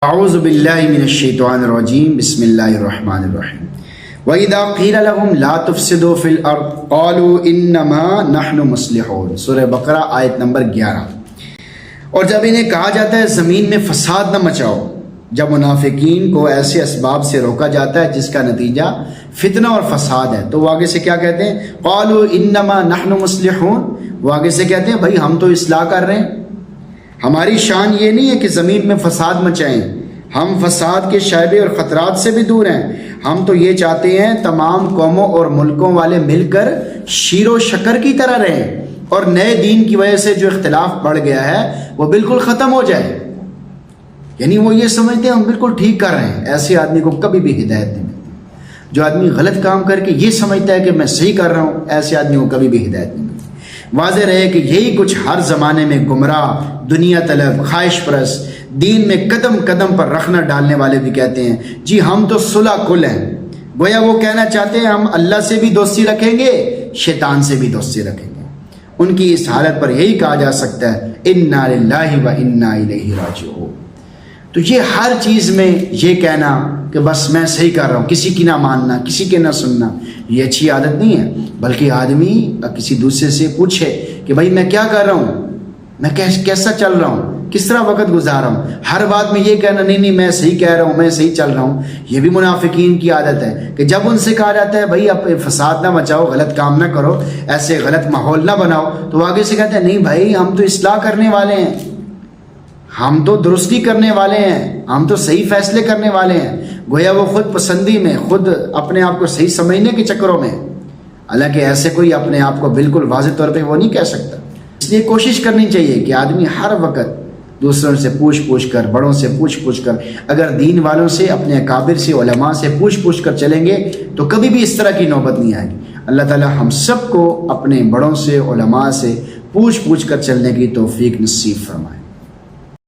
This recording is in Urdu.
اعوذ باللہ من الشیطان الرجیم بسم اللہ الرحمن الرحیم وَإِذَا قِيلَ لَهُمْ لَا تُفْسِدُوا فِي الْأَرْضِ قَالُوا إِنَّمَا نَحْنُ مُصْلِحُونَ سورہ بقرہ آیت نمبر 11۔ اور جب انہیں کہا جاتا ہے زمین میں فساد نہ مچاؤ، جب منافقین کو ایسے اسباب سے روکا جاتا ہے جس کا نتیجہ فتنہ اور فساد ہے، تو وہ آگے سے کیا کہتے ہیں؟ قَالُوا إِنَّمَا نَحْنُ مُصْلِحُونَ، وہ آگے سے کہتے ہیں بھائی ہم تو اصلاح کر رہے ہیں، ہماری شان یہ نہیں ہے کہ زمین میں فساد مچائیں، ہم فساد کے شائبے اور خطرات سے بھی دور ہیں، ہم تو یہ چاہتے ہیں تمام قوموں اور ملکوں والے مل کر شیر و شکر کی طرح رہیں اور نئے دین کی وجہ سے جو اختلاف بڑھ گیا ہے وہ بالکل ختم ہو جائے۔ یعنی وہ یہ سمجھتے ہیں ہم بالکل ٹھیک کر رہے ہیں۔ ایسے آدمی کو کبھی بھی ہدایت نہیں ملتی۔ جو آدمی غلط کام کر کے یہ سمجھتا ہے کہ میں صحیح کر رہا ہوں، ایسے آدمی کو کبھی بھی ہدایت نہیں ملتی۔ واضح رہے کہ یہی کچھ ہر زمانے میں گمراہ، دنیا طلب، خواہش پرست، دین میں قدم قدم پر رخنہ ڈالنے والے بھی کہتے ہیں جی ہم تو صلح کل ہیں۔ گویا وہ کہنا چاہتے ہیں ہم اللہ سے بھی دوستی رکھیں گے، شیطان سے بھی دوستی رکھیں گے۔ ان کی اس حالت پر یہی کہا جا سکتا ہے انا للہ و انا الیہ راجعون۔ تو یہ ہر چیز میں یہ کہنا کہ بس میں صحیح کر رہا ہوں، کسی کی نہ ماننا، کسی کے نہ سننا، یہ اچھی عادت نہیں ہے۔ بلکہ آدمی کسی دوسرے سے پوچھے کہ بھائی میں کیا کر رہا ہوں، میں کیسا چل رہا ہوں، کس طرح وقت گزار رہا ہوں۔ ہر بات میں یہ کہنا نہیں میں صحیح کہہ رہا ہوں، میں صحیح چل رہا ہوں، یہ بھی منافقین کی عادت ہے کہ جب ان سے کہا جاتا ہے بھائی اب فساد نہ مچاؤ، غلط کام نہ کرو، ایسے غلط ماحول نہ بناؤ، تو وہ آگے سے کہتے ہیں نہیں بھائی ہم تو اصلاح کرنے والے ہیں، ہم تو درستی کرنے والے ہیں، ہم تو صحیح فیصلے کرنے والے ہیں۔ گویا وہ خود پسندی میں، خود اپنے آپ کو صحیح سمجھنے کے چکروں میں، حالانکہ ایسے کوئی اپنے آپ کو بالکل واضح طور پہ وہ نہیں کہہ سکتا۔ اس لیے کوشش کرنی چاہیے کہ آدمی ہر وقت دوسروں سے پوچھ کر، بڑوں سے پوچھ کر، اگر دین والوں سے، اپنے اکابر سے، علماء سے پوچھ کر چلیں گے تو کبھی بھی اس طرح کی نوبت نہیں آئے گی۔ اللہ تعالی ہم سب کو اپنے بڑوں سے، علماء سے پوچھ کر چلنے کی توفیق نصیب فرمائے۔